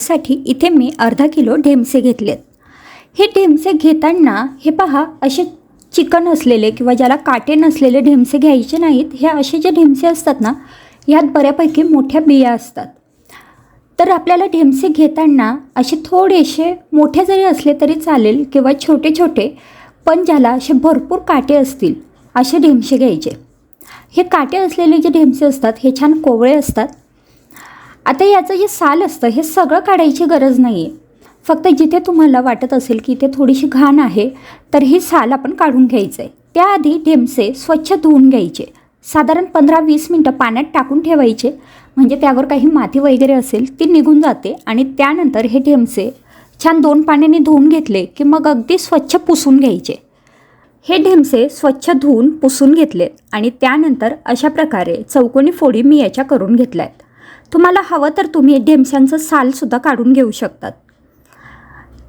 साठी इथे मी अर्धा किलो ढेमसे घेतलेत। हे ढेमसे घेताना हे पहा, असे चिकन असलेले किंवा ज्याला काटे नसलेले ढेमसे घ्यायचे नाहीत। हे असे जे ढेमसे असतात ना, यात बऱ्यापैकी मोठ्या बिया असतात। तर आपल्याला ढेमसे घेताना असे थोडेसे मोठे जरी असले तरी चालेल किंवा छोटे छोटे, पण ज्याला असे भरपूर काटे असतील असे ढेमसे घ्यायचे। हे काटे असलेले जे ढेमसे असतात हे छान कोवळे असतात। आता याचं जे साल असतं हे सगळं काढायची गरज नाही आहे। फक्त जिथे तुम्हाला वाटत असेल की इथे थोडीशी घाण आहे तर ही साल आपण काढून घ्यायचं आहे। त्याआधी ढेमसे स्वच्छ धुवून घ्यायचे। साधारण 15-20 मिनटं पाण्यात टाकून ठेवायचे, म्हणजे त्यावर काही माती वगैरे असेल ती निघून जाते। आणि त्यानंतर हे ढेमसे छान 2 पाण्याने धुवून घेतले की मग अगदी स्वच्छ पुसून घ्यायचे। हे ढेमसे स्वच्छ धुवून पुसून घेतलेत आणि त्यानंतर अशा प्रकारे चौकोनी फोडी मी याच्या करून घेतल्या आहेत। तुम्हाला हवं तर तुम्ही ढेमशांचं सालसुद्धा काढून घेऊ शकतात।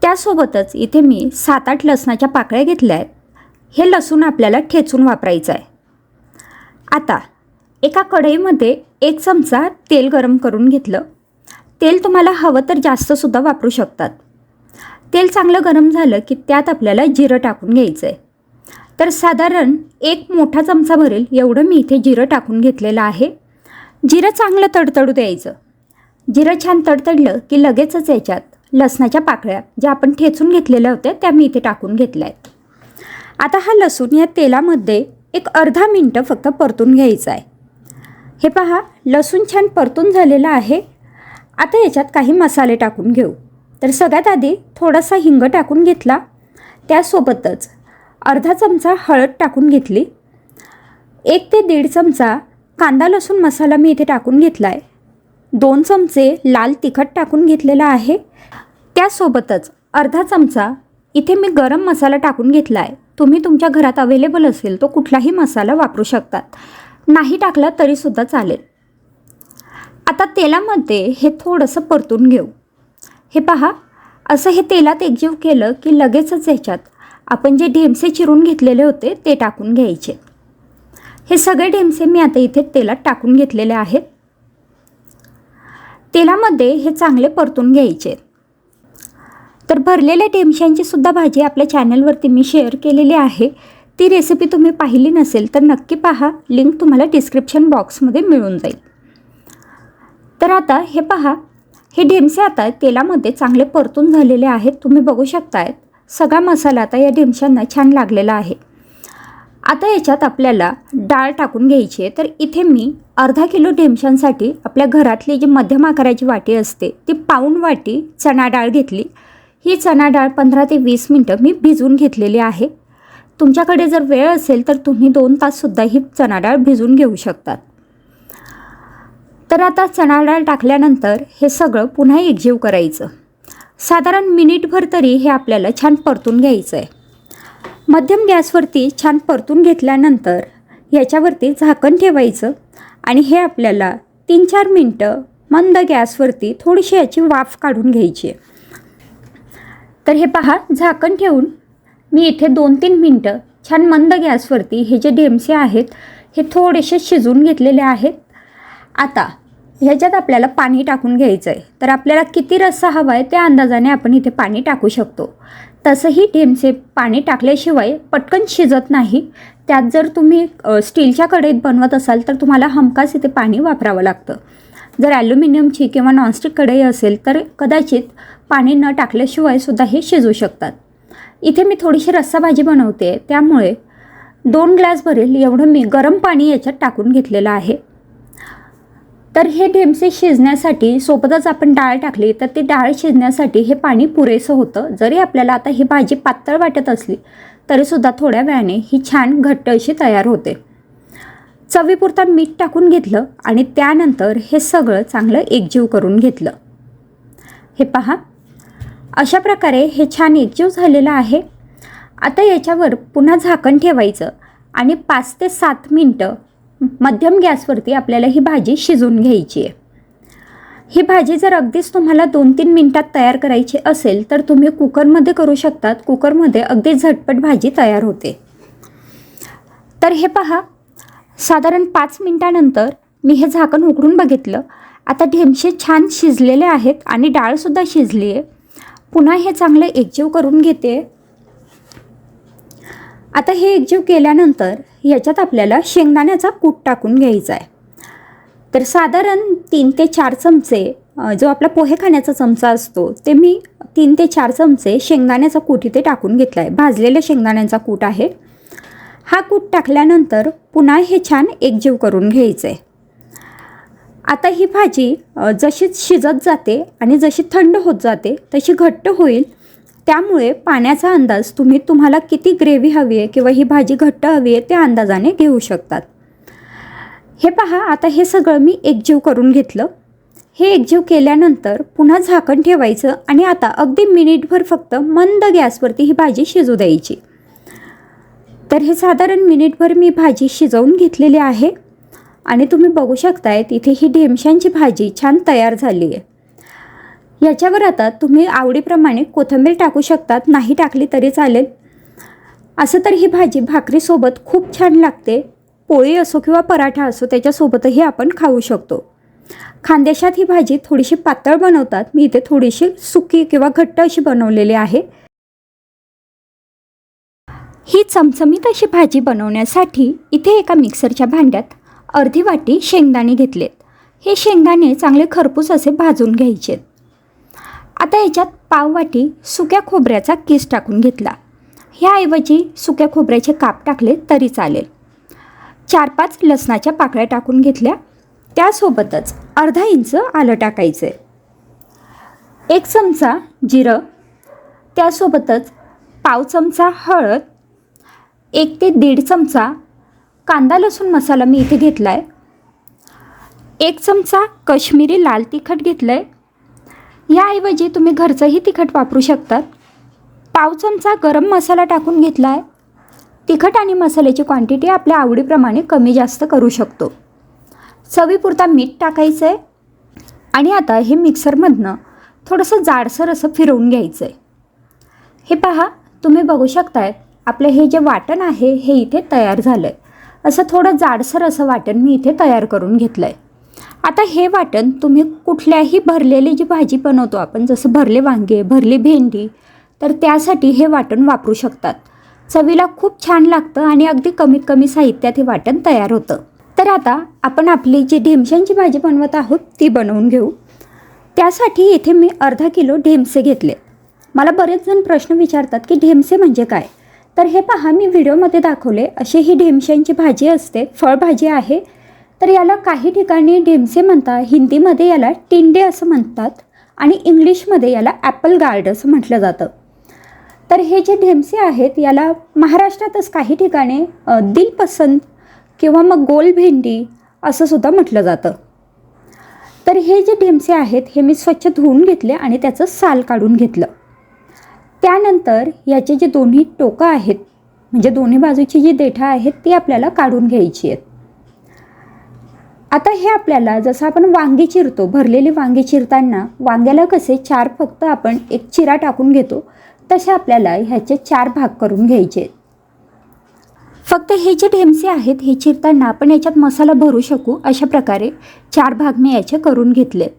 त्यासोबतच इथे मी 7-8 लसणाच्या पाकळ्या घेतल्या आहेत। हे लसूण आपल्याला ठेचून वापरायचं आहे। आता एका कढईमध्ये 1 चमचा तेल गरम करून घेतलं। तेल तुम्हाला हवं तर जास्तसुद्धा वापरू शकतात। तेल चांगलं गरम झालं की त्यात आपल्याला जिरं टाकून घ्यायचं आहे। तर साधारण 1 मोठा चमचा भरेल एवढं मी इथे जिरं टाकून घेतलेलं आहे। जिरं चांगलं तडतडू द्यायचं। जिरं छान तडतडलं की लगेचच याच्यात लसणाच्या पाकळ्या ज्या आपण ठेचून घेतलेल्या होत्या त्या मी इथे टाकून घेतल्या आहेत। आता हा लसूण या तेलामध्ये एक अर्धा मिनटं फक्त परतून घ्यायचा आहे। हे पहा, लसूण छान परतून झालेला आहे। आता याच्यात काही मसाले टाकून घेऊ। तर सगळ्यात आधी थोडासा हिंग टाकून घेतला, त्यासोबतच अर्धा चमचा हळद टाकून घेतली, 1 ते 1.5 चमचा कांदा लसूण मसाला मी इथे टाकून घेतला आहे, 2 चमचे लाल तिखट टाकून घेतलेला आहे, त्यासोबतच अर्धा चमचा इथे मी गरम मसाला टाकून घेतला आहे। तुम्ही तुमच्या घरात अवेलेबल असेल तो कुठलाही मसाला वापरू शकतात, नाही टाकला तरीसुद्धा चालेल। आता तेलामध्ये हे थोडंसं परतून घेऊ। हे पहा, असं हे तेलात एकजीव केलं की लगेचच याच्यात आपण जे ढेमसे चिरून घेतलेले होते ते टाकून घ्यायचे। हे सगळे ढेमसे मी आता इथे तेलात टाकून घेतलेले आहेत। तेलामध्ये हे चांगले परतून घ्यायचे। तर भरलेल्या ढेमशांची सुद्धा भाजी आपल्या चॅनलवरती मी शेअर केलेली आहे। ती रेसिपी तुम्ही पाहिली नसेल तर नक्की पहा, लिंक तुम्हाला डिस्क्रिप्शन बॉक्समध्ये मिळून जाईल। तर आता हे पहा, हे ढेमसे आता तेलामध्ये चांगले परतून झालेले आहेत। तुम्ही बघू शकतायत सगळा मसाला आता या ढेमशांना छान लागलेला आहे। आता याच्यात आपल्याला डाळ टाकून घ्यायची आहे। तर इथे मी अर्धा किलो ढेमशांसाठी आपल्या घरातली जी मध्यम आकाराची वाटी असते ती पाऊण वाटी चणा डाळ घेतली। ही चणा डाळ 15 ते 20 मिनटं मी भिजवून घेतलेली आहे। तुमच्याकडे जर वेळ असेल तर तुम्ही 2 ताससुद्धा ही चणा डाळ भिजवून घेऊ शकतात। तर आता चणा डाळ टाकल्यानंतर हे सगळं पुन्हा एकजीव करायचं। साधारण मिनिटभर तरी हे आपल्याला छान परतून घ्यायचं आहे। मध्यम गॅसवरती छान परतून घेतल्यानंतर याच्यावरती झाकण ठेवायचं आणि हे आपल्याला 3-4 मिनटं मंद गॅसवरती थोडीशी याची वाफ काढून घ्यायची आहे। तर हे पहा, झाकण ठेवून मी इथे 2-3 मिनटं छान मंद गॅसवरती हे जे ढेमसे आहेत हे थोडेसे शिजवून घेतलेले आहेत। आता ह्याच्यात आपल्याला पाणी टाकून घ्यायचं आहे। तर आपल्याला किती रस्सा हवा आहे त्या अंदाजाने आपण इथे पाणी टाकू शकतो। तसंही ढेमसे पाणी टाकल्याशिवाय पटकन शिजत नाही। त्यात जर तुम्ही स्टीलच्या कढईत बनवत असाल तर तुम्हाला हमखास इथे पाणी वापरावं लागतं। जर ॲल्युमिनियमची किंवा नॉनस्टिक कढई असेल तर कदाचित पाणी न टाकल्याशिवाय सुद्धा हे शिजू शकतात। इथे मी थोडीशी रस्सा भाजी बनवते, त्यामुळे 2 ग्लास भरेल एवढं मी गरम पाणी याच्यात टाकून घेतलेलं आहे। तर हे ढेमसे शिजण्यासाठी सोबतच आपण डाळ टाकली तर ती डाळ शिजण्यासाठी हे पाणी पुरेसं होतं। जरी आपल्याला आता ही भाजी पातळ वाटत असली तरीसुद्धा थोड्या वेळाने ही छान घट्ट अशी तयार होते। चवीपुरता मीठ टाकून घेतलं आणि त्यानंतर हे सगळं चांगलं एकजीव करून घेतलं। हे पहा, अशा प्रकारे हे छान एकजीव झालेलं आहे। आता याच्यावर पुन्हा झाकण ठेवायचं आणि 5 ते 7 मिनटं मध्यम गॅसवरती आपल्याला ही भाजी शिजवून घ्यायची आहे। ही भाजी जर अगदीच तुम्हाला 2-3 मिनटात तयार करायची असेल तर तुम्ही कुकरमध्ये करू शकतात। कुकरमध्ये अगदी झटपट भाजी तयार होते। तर हे पहा, साधारण 5 मिनटानंतर मी हे झाकण उघडून बघितलं आता ढेमसे छान शिजलेले आहेत आणि डाळसुद्धा शिजली आहे. पुन्हा हे चांगले एकजीव करून घेते. आता हे एकजीव केल्यानंतर याच्यात आपल्याला शेंगदाण्याचा कूट टाकून घ्यायचा आहे. तर साधारण 3 ते 4 चमचे जो आपला पोहे खाण्याचा चमचा असतो ते मी 3 ते 4 चमचे शेंगदाण्याचा कूट इथे टाकून घेतला आहे. भाजलेल्या शेंगदाण्याचा कूट आहे. हा कूट टाकल्यानंतर पुन्हा हे छान एकजीव करून घ्यायचं आहे. आता ही भाजी जशी शिजत जाते आणि जशी थंड होत जाते तशी घट्ट होईल. त्यामुळे पाण्याचा अंदाज तुम्हाला किती ग्रेव्ही हवी आहे किंवा ही भाजी घट्ट हवी आहे त्या अंदाजाने घेऊ शकतात. हे पहा, आता हे सगळं मी एकजीव करून घेतलं. हे एकजीव केल्यानंतर पुन्हा झाकण ठेवायचं आणि आता अगदी मिनिटभर फक्त मंद गॅसवरती ही भाजी शिजू द्यायची. तर हे साधारण मिनिटभर मी भाजी शिजवून घेतलेली आहे आणि तुम्ही बघू शकताय तिथे ही ढेमशांची भाजी छान तयार झाली आहे. याच्यावर आता तुम्ही आवडीप्रमाणे कोथिंबीर टाकू शकतात, नाही टाकली तरी चालेल. असं तर ही भाजी भाकरीसोबत खूप छान लागते. पोळी असो किंवा पराठा असो त्याच्यासोबतही आपण खाऊ शकतो. खानदेशात ही भाजी थोडीशी पातळ बनवतात. मी इथे थोडीशी सुकी किंवा घट्ट अशी बनवलेली आहे. ही चमचमीत अशी भाजी बनवण्यासाठी इथे एका मिक्सरच्या भांड्यात अर्धी वाटी शेंगदाणे घेतलेत. हे शेंगदाणे चांगले खरपूस असे भाजून घ्यायचे. आता याच्यात पाव वाटी सुक्या खोबऱ्याचा किस टाकून घेतला. ह्याऐवजी सुक्या खोबऱ्याचे काप टाकले तरी चालेल. 4-5 लसणाच्या पाकळ्या टाकून घेतल्या. त्यासोबतच अर्धा इंच आलं टाकायचं आहे. 1 चमचा जिरं, त्यासोबतच पाव चमचा हळद, 1 ते 1.5 चमचा कांदा लसूण मसाला मी इथे घेतला आहे. 1 चमचा काश्मीरी लाल तिखट घेतलं आहे. याऐवजी तुम्ही घरचंही तिखट वापरू शकतात. पाव चमचा गरम मसाला टाकून घेतला आहे. तिखट आणि मसाल्याची क्वांटिटी आपल्या आवडीप्रमाणे कमी जास्त करू शकतो. चवीपुरता मीठ टाकायचं आहे आणि आता हे मिक्सरमधनं थोडंसं जाडसर असं फिरवून घ्यायचं आहे. हे पहा, तुम्ही बघू शकताय आपलं हे जे वाटण आहे हे इथे तयार झालं आहे. असं थोडं जाडसर असं वाटण मी इथे तयार करून घेतलं आहे. आता हे वाटण तुम्ही कुठल्याही भरलेली जी भाजी बनवतो आपण, जसं भरले वांगे, भरली भेंडी, तर त्यासाठी हे वाटण वापरू शकतात. चवीला खूप छान लागतं आणि अगदी कमीत कमी साहित्यात हे वाटण तयार होतं. तर आता आपण आपली जी ढेमशांची भाजी बनवत आहोत ती बनवून घेऊ. त्यासाठी इथे मी अर्धा किलो ढेमसे घेतले. मला बरेच जण प्रश्न विचारतात की ढेमसे म्हणजे काय. तर हे पहा, मी व्हिडिओमध्ये दाखवले अशी ही ढेमशांची भाजी असते, फळभाजी आहे. तर याला काही ठिकाणी ढेमसे म्हणतात, हिंदीमध्ये याला टिंडे असं म्हणतात आणि इंग्लिशमध्ये याला ॲपल गार्ड असं म्हटलं जातं. तर हे जे ढेमसे आहेत याला महाराष्ट्रातच काही ठिकाणी दिलपसंद किंवा मग गोल भेंडी असं सुद्धा म्हटलं जातं. तर हे जे ढेमसे आहेत हे मी स्वच्छ धुवून घेतले आणि त्याचं साल काढून घेतलं. त्यानंतर याचे जे दोन्ही टोकं आहेत म्हणजे दोन्ही बाजूची जी देठं आहेत ती आपल्याला काढून घ्यायची आहेत. आता हे आपल्याला जसं आपण वांगी चिरतो, भरलेली वांगी चिरताना वांग्याला कसे 4 फक्त आपण एक चिरा टाकून घेतो, तसे आपल्याला ह्याचे 4 भाग करून घ्यायचे. फक्त हे जे ढेमसे आहेत हे चिरताना आपण याच्यात मसाला भरू शकू अशा प्रकारे 4 भाग मी याचे करून घेतलेत.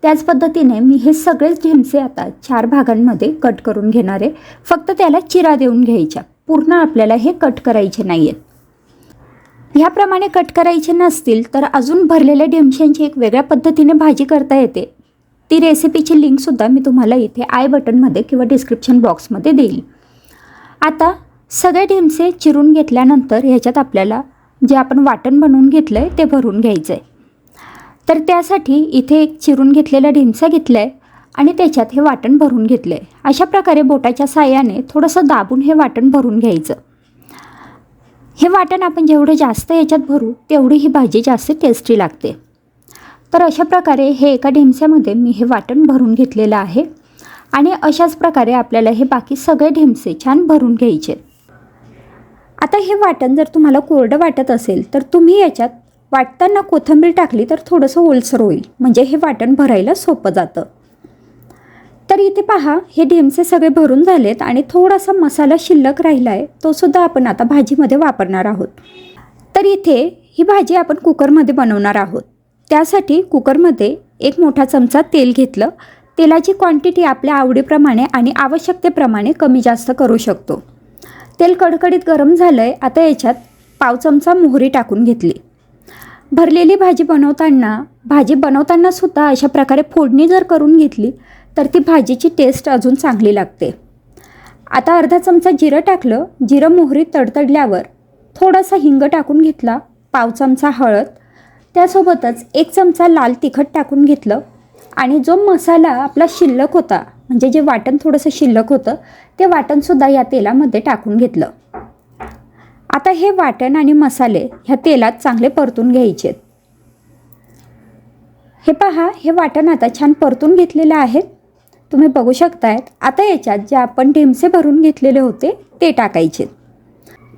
त्याच पद्धतीने मी हे सगळेच ढेमसे आता 4 भागांमध्ये कट करून घेणार आहे. फक्त त्याला चिरा देऊन घ्यायच्या, पूर्ण आपल्याला हे कट करायचे नाही आहेत. ह्याप्रमाणे कट करायचे नसतील तर अजून भरलेल्या ढेमशांची एक वेगळ्या पद्धतीने भाजी करता येते. ती रेसिपीची लिंकसुद्धा मी तुम्हाला इथे आय बटनमध्ये किंवा डिस्क्रिप्शन बॉक्समध्ये देईल. आता सगळे ढेमसे चिरून घेतल्यानंतर ह्याच्यात आपल्याला जे आपण वाटण बनवून घेतलं आहे ते भरून घ्यायचं आहे. तर त्यासाठी इथे एक चिरून घेतलेला ढेमसा घेतला आहे आणि त्याच्यात हे वाटण भरून घेतलं आहे. अशा प्रकारे बोटाच्या साहाय्याने थोडंसं दाबून हे वाटण भरून घ्यायचं. हे वाटण आपण जेवढं जास्त याच्यात भरू तेवढी ही भाजी जास्त टेस्टी लागते. तर अशा प्रकारे हे एका ढेमस्यामध्ये मी हे वाटण भरून घेतलेलं आहे आणि अशाच प्रकारे आपल्याला हे बाकी सगळे ढेमसे छान भरून घ्यायचे. आता हे वाटण जर तुम्हाला कोरडं वाटत असेल तर तुम्ही याच्यात वाटताना कोथिंबीर टाकली तर थोडंसं ओलसर होईल, म्हणजे हे वाटण भरायला सोपं जातं. तर इथे पहा, हे ढेमसे सगळे भरून झालेत आणि थोडासा मसाला शिल्लक राहिला आहे, तो सुद्धा आपण आता भाजीमध्ये वापरणार आहोत. तर इथे ही भाजी आपण कुकरमध्ये बनवणार आहोत. त्यासाठी कुकरमध्ये एक मोठा चमचा तेल घेतलं. तेलाची क्वांटिटी आपल्या आवडीप्रमाणे आणि आवश्यकतेप्रमाणे कमी जास्त करू शकतो. तेल कडकडीत गरम झालं आहे. आता याच्यात पाव चमचा मोहरी टाकून घेतली. भरलेली भाजी बनवताना सुद्धा अशा प्रकारे फोडणी जर करून घेतली तर ती भाजीची टेस्ट अजून चांगली लागते. आता अर्धा चमचा जिरं टाकलं. जिरं मोहरी तडतडल्यावर थोडासा हिंग टाकून घेतला. पाव चमचा हळद, त्यासोबतच 1 चमचा लाल तिखट टाकून घेतलं. आणि जो मसाला आपला शिल्लक होता, म्हणजे जे वाटण थोडंसं शिल्लक होतं, ते वाटणसुद्धा या तेलामध्ये टाकून घेतलं. आता हे वाटण आणि मसाले ह्या तेलात चांगले परतून घ्यायचे. हे पहा, हे वाटण आता छान परतून घेतलेलं आहे. तुम्ही बघू शकताय. आता याच्यात जे आपण ढेमसे भरून घेतलेले होते ते टाकायचे.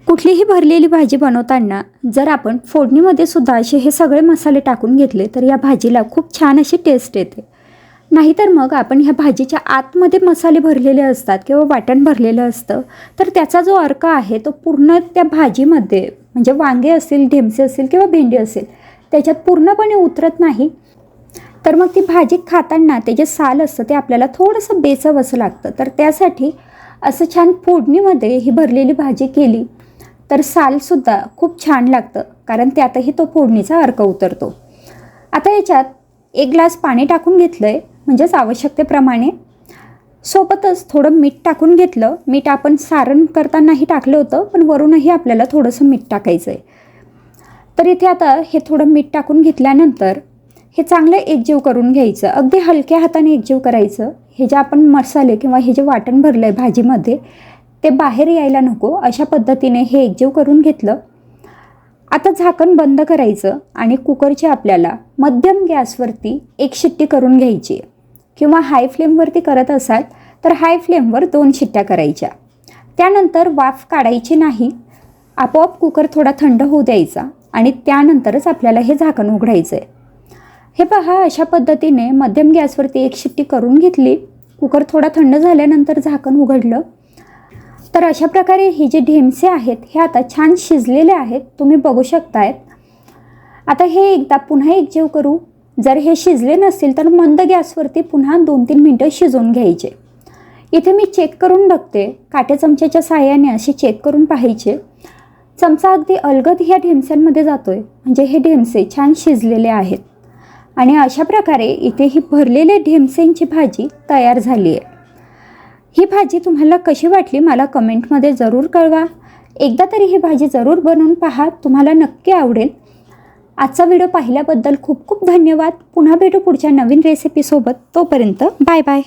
कुठलीही भरलेली भाजी बनवताना जर आपण फोडणीमध्ये सुद्धा असे हे सगळे मसाले टाकून घेतले तर या भाजीला खूप छान अशी टेस्ट येते. नाहीतर मग आपण ह्या भाजीच्या आतमध्ये मसाले भरलेले असतात किंवा वाटण भरलेलं असतं तर त्याचा जो अर्क आहे तो पूर्ण त्या भाजीमध्ये, म्हणजे वांगे असतील, ढेमसे असतील किंवा भेंडी असेल, त्याच्यात पूर्णपणे उतरत नाही. तर मग ती भाजी खाताना ते जे साल असतं ते आपल्याला थोडंसं बेचव असं लागतं. तर त्यासाठी असं छान फोडणीमध्ये ही भरलेली भाजी केली तर सालसुद्धा खूप छान लागतं, कारण त्यातही तो फोडणीचा अर्क उतरतो. आता याच्यात 1 ग्लास पाणी टाकून घेतलं आहे, म्हणजेच आवश्यकतेप्रमाणे. सोबतच थोडं मीठ टाकून घेतलं. मीठ आपण सारण करतानाही टाकलं होतं, पण वरूनही आपल्याला थोडंसं मीठ टाकायचं आहे. तर इथे आता हे थोडं मीठ टाकून घेतल्यानंतर हे चांगलं एकजीव करून घ्यायचं. अगदी हलक्या हाताने एकजीव करायचं. हे जे आपण मसाले किंवा हे जे वाटण भरलं आहे भाजीमध्ये ते बाहेर यायला नको, अशा पद्धतीने हे एकजीव करून घेतलं. आता झाकण बंद करायचं आणि कुकरची आपल्याला मध्यम गॅसवरती 1 शिट्टी करून घ्यायची, किंवा हाय फ्लेमवरती करत असाल तर हाय फ्लेमवर 2 शिट्ट्या करायच्या. त्यानंतर वाफ काढायची नाही. आपोआप कुकर थोडा थंड होऊ द्यायचा आणि त्यानंतरच आपल्याला हे झाकण उघडायचं आहे. हे पहा, अशा पद्धतीने मध्यम गॅसवरती 1 शिट्टी करून घेतली. कुकर थोडा थंड झाल्यानंतर झाकण उघडलं तर अशा प्रकारे हे जे ढेमसे आहेत हे आता छान शिजलेले आहेत. तुम्ही बघू शकतायत. आता हे एकदा पुन्हा एकजीव करू. जर हे शिजले नसतील तर मंद गॅसवरती पुन्हा 2-3 मिनटं शिजवून घ्यायचे. इथे मी चेक करून बघते. काट्या चमच्याच्या साहाय्याने असे चेक करून पाहायचे. चमचा अगदी अलगद ह्या ढेमस्यांमध्ये जातोय, म्हणजे हे ढेमसे छान शिजलेले आहेत. आणि अशा प्रकारे इथे ही भरलेल्या ढेमसेंची भाजी तयार झाली आहे. ही भाजी तुम्हाला कशी वाटली मला कमेंटमध्ये जरूर कळवा. एकदा तरी ही भाजी जरूर बनवून पहा, तुम्हाला नक्की आवडेल. आजचा व्हिडिओ पाहिल्याबद्दल खूप खूप धन्यवाद. पुन्हा भेटू पुढच्या नवीन रेसिपीसोबत. तोपर्यंत बाय बाय.